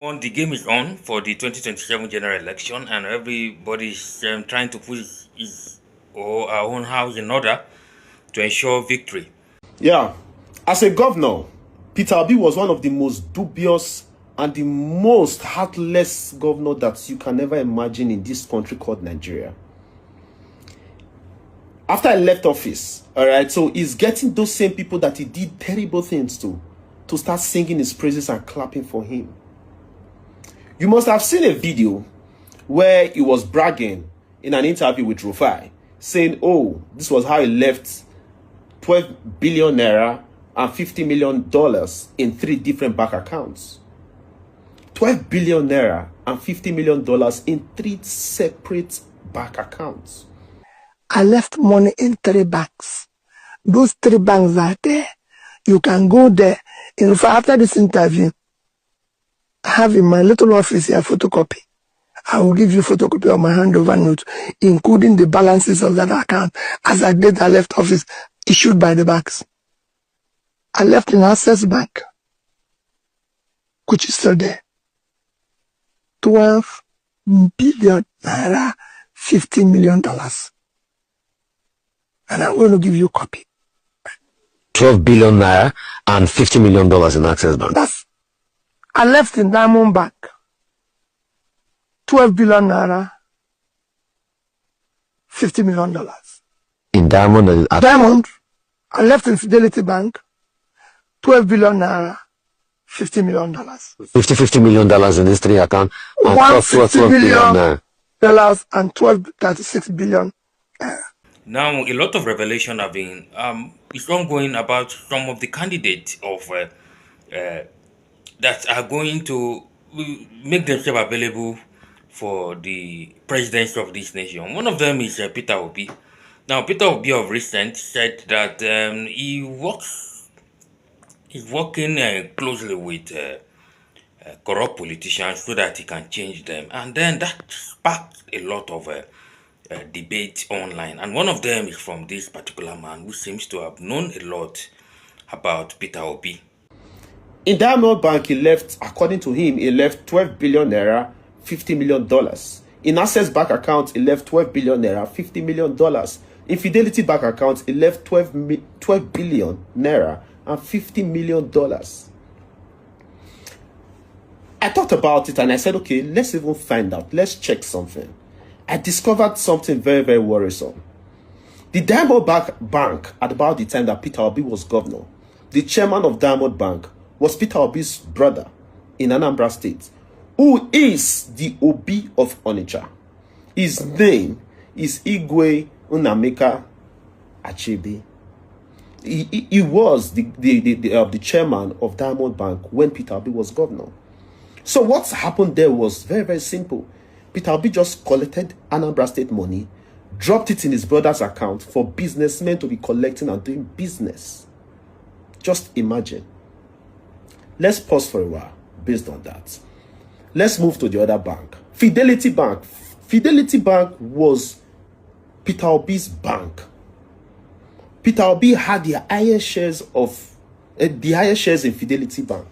The game is on for the 2027 general election, and everybody's trying to put his or our own house in order to ensure victory. Yeah, as a governor, Peter Obi was one of the most dubious and the most heartless governor that you can ever imagine in this country called Nigeria. After I left office, all right, so he's getting those same people that he did terrible things to start singing his praises and clapping for him. You must have seen a video where he was bragging in an interview with Rufai, saying, oh, this was how he left 12 billion naira and $50 million in 3 different bank accounts. 12 billion naira and $50 million in 3 separate bank accounts. I left money in 3 banks. Those 3 banks are there. You can go there. In fact, after this interview, I have in my little office here a photocopy. I will give you photocopy of my handover note, including the balances of that account as I did I left office, issued by the banks. I left in Access Bank, which is still there. 12 billion naira, $50 million. And I'm going to give you a copy. 12 billion naira and $50 million in Access Bank. I left in Diamond Bank. 12 billion naira, $50 million. In Diamond? Diamond. I left in Fidelity Bank. 12 billion naira, $50 million. $50 million in these 3 accounts. And 12 billion dollars and 36 billion. Now, a lot of revelation have been it's ongoing about some of the candidates of that are going to make themselves available for the presidency of this nation. One of them is Peter Obi. Now, Peter Obi of recent said that he's working closely with corrupt politicians so that he can change them, and then that sparked a lot of debate online. And one of them is from this particular man who seems to have known a lot about Peter Obi. In Diamond Bank, he left, according to him, he left 12 billion naira, $50 million. In Access Bank account, he left 12 billion naira, $50 million. In Fidelity Bank account, he left 12 billion naira and $50 million. I thought about it and I said, okay, let's even find out. Let's check something. I discovered something very, very worrisome. The Diamond Bank, at about the time that Peter Obi was governor, the chairman of Diamond Bank was Peter Obi's brother in Anambra State, who is the Obi of Onitsha. His name is Igwe Unameka Achebe. He was the chairman of Diamond Bank when Peter Obi was governor. So what happened there was very, very simple. Peter Obi just collected Anambra State money, dropped it in his brother's account for businessmen to be collecting and doing business. Just imagine. Let's pause for a while based on that. Let's move to the other bank. Fidelity Bank. Fidelity Bank was Peter Obi's bank. Peter Obi had the highest shares in Fidelity Bank.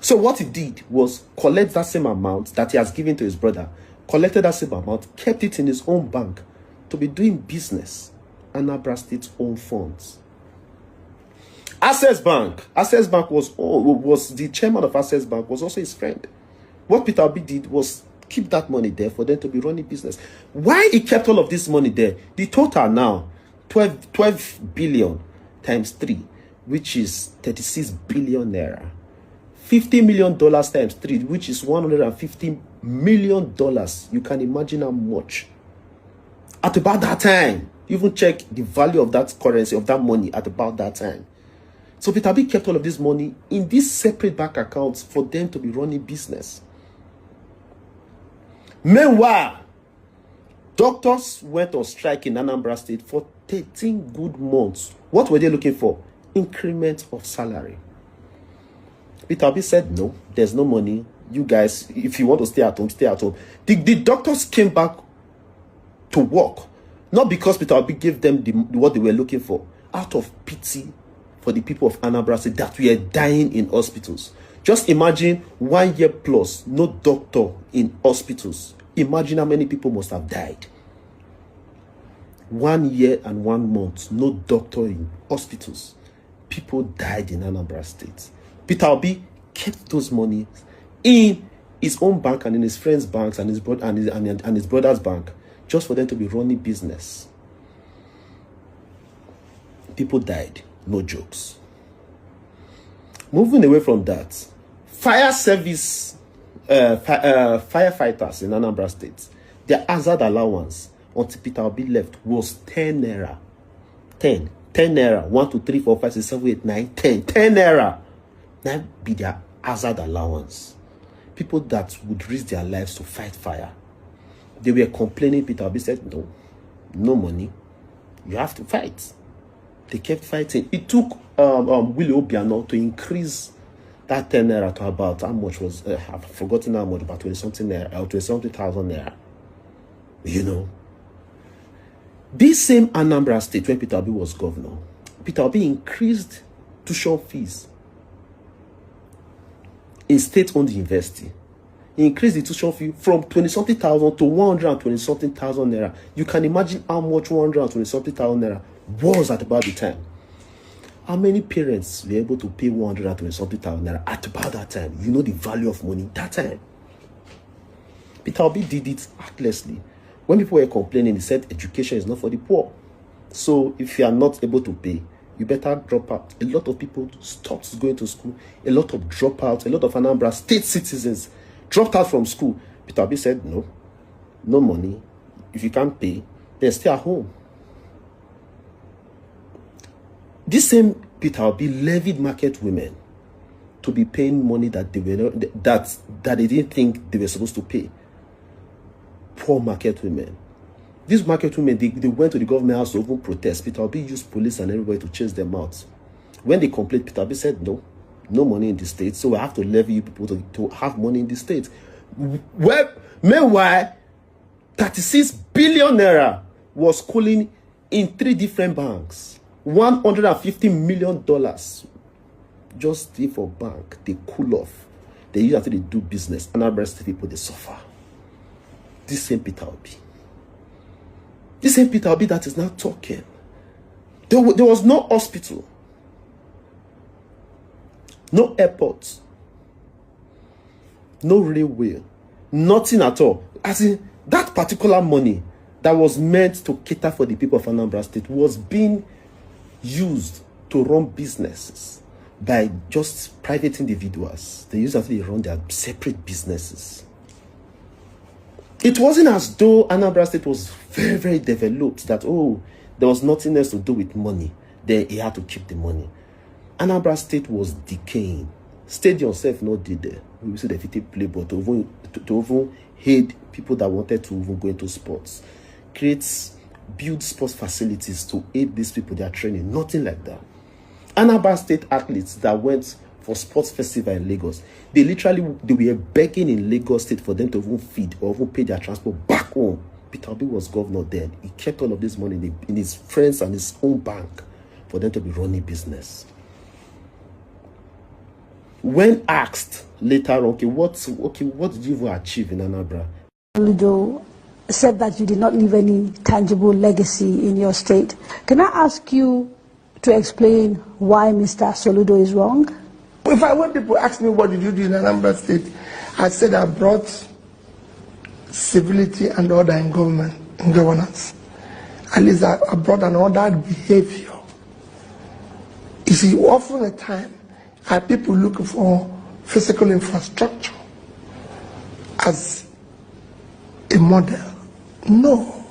So what he did was collect that same amount that he has given to his brother, collected that same amount, kept it in his own bank to be doing business, Anambra State's own funds. Access Bank was the chairman of Access Bank, was also his friend. What Peter Obi did was keep that money there for them to be running business. Why he kept all of this money there? The total now, 12 billion times 3, which is 36 billion naira. $50 million times 3, which is $150 million. You can imagine how much. At about that time, even check the value of that currency, of that money at about that time. So Peter Obi kept all of this money in these separate bank accounts for them to be running business. Meanwhile, doctors went on strike in Anambra State for 13 good months. What were they looking for? Increment of salary. Peter Obi said, no, there's no money. You guys, if you want to stay at home, stay at home. The doctors came back to work, not because Peter Obi gave them what they were looking for, out of pity for the people of Anambra State that were dying in hospitals. Just imagine 1 year plus, no doctor in hospitals. Imagine how many people must have died. 1 year and 1 month, no doctor in hospitals. People died in Anambra State. Peter Obi kept those money in his own bank and in his friends' banks and his brother's bank, just for them to be running business. People died, no jokes. Moving away from that, fire service firefighters in Anambra State, their hazard allowance until Peter Obi left was 10 naira. 10 naira. 1, 2, 3, 4, 5, 6, 7, 8, 9, 10. 10 naira. That be their hazard allowance. People that would risk their lives to fight fire. They were complaining. Peter Obi said, no money. You have to fight. They kept fighting. It took Willie Obiano to increase that 10 naira to about, how much was, I've forgotten how much, about 20-something naira, 20-something thousand naira. You know. This same Anambra State, when Peter Obi was governor, Peter Obi increased tuition fees in state-owned university. He increased the tuition fee from 20-something thousand to 120-something thousand naira. You can imagine how much 120-something thousand naira was at about the time. How many parents were able to pay 120-something thousand naira at about that time? You know the value of money that time. Peter Obi did it heartlessly. When people were complaining, he said education is not for the poor. So if you are not able to pay, you better drop out. A lot of people stopped going to school. A lot of dropouts, a lot of Anambra State citizens dropped out from school. Peter Obi said, no money. If you can't pay, then stay at home. This same Peter Obi levied market women to be paying money that they were not, that they didn't think they were supposed to pay. Poor market women. These market women, they went to the government house to open protest. Peter Obi used police and everybody to chase them out. When they complained, Peter Obi said, no money in the state, so I have to levy you people to have money in the state. Well, meanwhile, 36 billion naira was cooling in 3 different banks. $150 million just stay for bank. They cool off. They use after they do business. And the rest of people, they suffer. This same Peter Obi. This same Peter Obi that is now talking. There was no hospital. No airport. No railway. Nothing at all. As in, that particular money that was meant to cater for the people of Anambra State was being used to run businesses by just private individuals. They use after they run their separate businesses. It wasn't as though Anambra State was very, very developed that, there was nothing else to do with money. Then he had to keep the money. Anambra State was decaying. Stadium self not did there. We see the 50 play, but to even aid people that wanted to even go into sports. Build sports facilities to aid these people their training. Nothing like that. Anambra State athletes that went for sports festival in Lagos, they were begging in Lagos State for them to even feed or even pay their transport back home. Peter Obi was governor then. He kept all of this money in his friends and his own bank for them to be running business. When asked later, what did you achieve in Anambra? Ludo said that you did not leave any tangible legacy in your state. Can I ask you to explain why Mr. Soludo is wrong? When people ask me what did you do in Anambra State, I said I brought civility and order in government, in governance. At least I brought an ordered behavior. You see, often at time, are people looking for physical infrastructure as a model? No.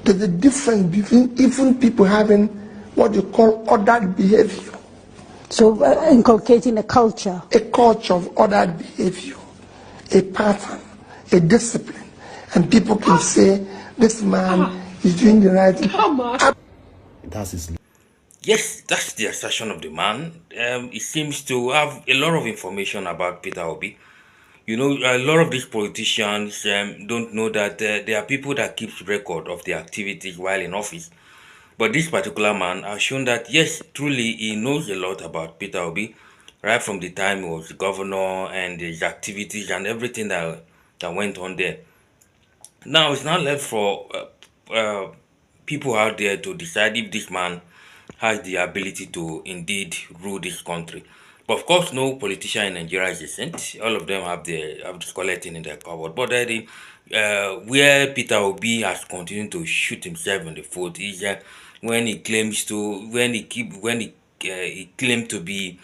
There's a difference between even people having what you call ordered behavior. So inculcating a culture. A culture of ordered behavior, a pattern, a discipline. And people can say, this man is doing the right thing. That's his. Yes, that's the assertion of the man. He seems to have a lot of information about Peter Obi. You know, a lot of these politicians don't know that there are people that keep record of their activities while in office. But this particular man has shown that, yes, truly, he knows a lot about Peter Obi. right from the time he was governor and his activities and everything that went on there. Now it's not left for people out there to decide if this man has the ability to indeed rule this country. But of course, no politician in Nigeria is a saint. All of them have the skeleton in their cupboard. But where Peter Obi has continued to shoot himself in the foot is when he claims to he claimed to be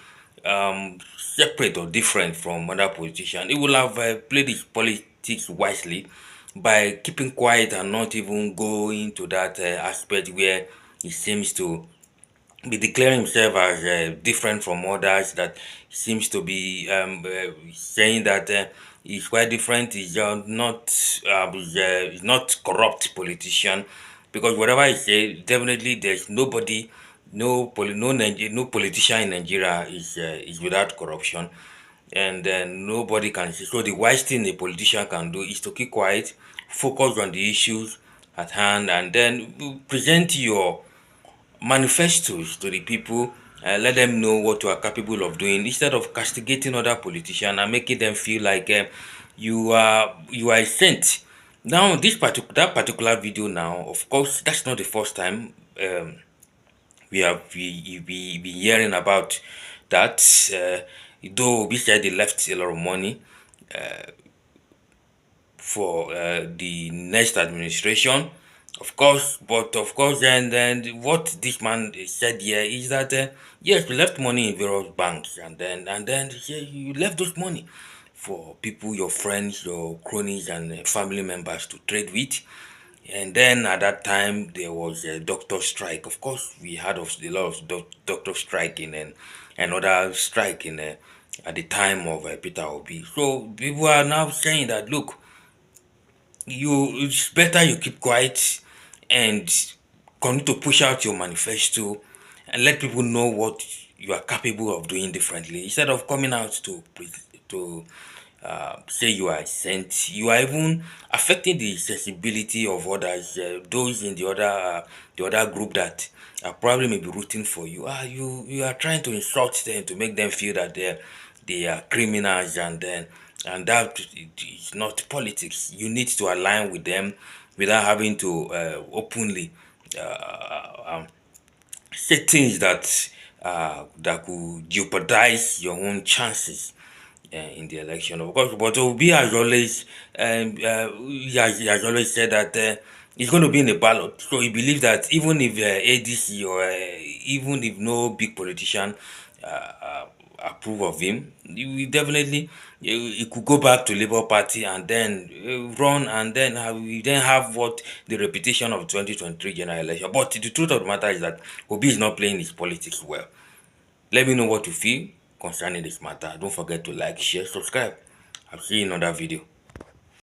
separate or different from other politicians. He will have played his politics wisely by keeping quiet and not even going to that aspect where he seems to be declaring himself as different from others, that seems to be saying that he's quite different, he's not corrupt politician, because whatever he say, definitely there's nobody, no politician in Nigeria is without corruption, and nobody can say. So the wise thing a politician can do is to keep quiet, focus on the issues at hand, and then present your manifestos to the people. Let them know what you are capable of doing instead of castigating other politicians and making them feel like you are a saint. Now, that particular video. Now, of course, that's not the first time we been hearing about that. Though we said they left a lot of money for the next administration, of course. But of course, and then what this man said here is that yes, we left money in various banks, and then you left those money for people, your friends, your cronies, and family members to trade with. And then at that time there was a doctor strike. Of course, we heard of a lot of doctor striking and another strike in at the time of Peter Obi. So people are now saying that, look, it's better you keep quiet and continue to push out your manifesto and let people know what you are capable of doing differently instead of coming out to say you are a saint. You are even affecting the accessibility of others, those in the other group that probably may be rooting for you. You are trying to insult them to make them feel that they are criminals, and that is not politics. You need to align with them without having to openly say things that could jeopardize your own chances in the election. Of course, but Obi has always he has always said that he's going to be in the ballot. So he believes that even if ADC or even if no big politician approve of him, he will definitely he could go back to Labour Party and then run, and then we then have what the reputation of 2023 general election. But the truth of the matter is that Obi is not playing his politics well. Let me know what you feel concerning this matter. Don't forget to like, share, subscribe. I'll see you in another video.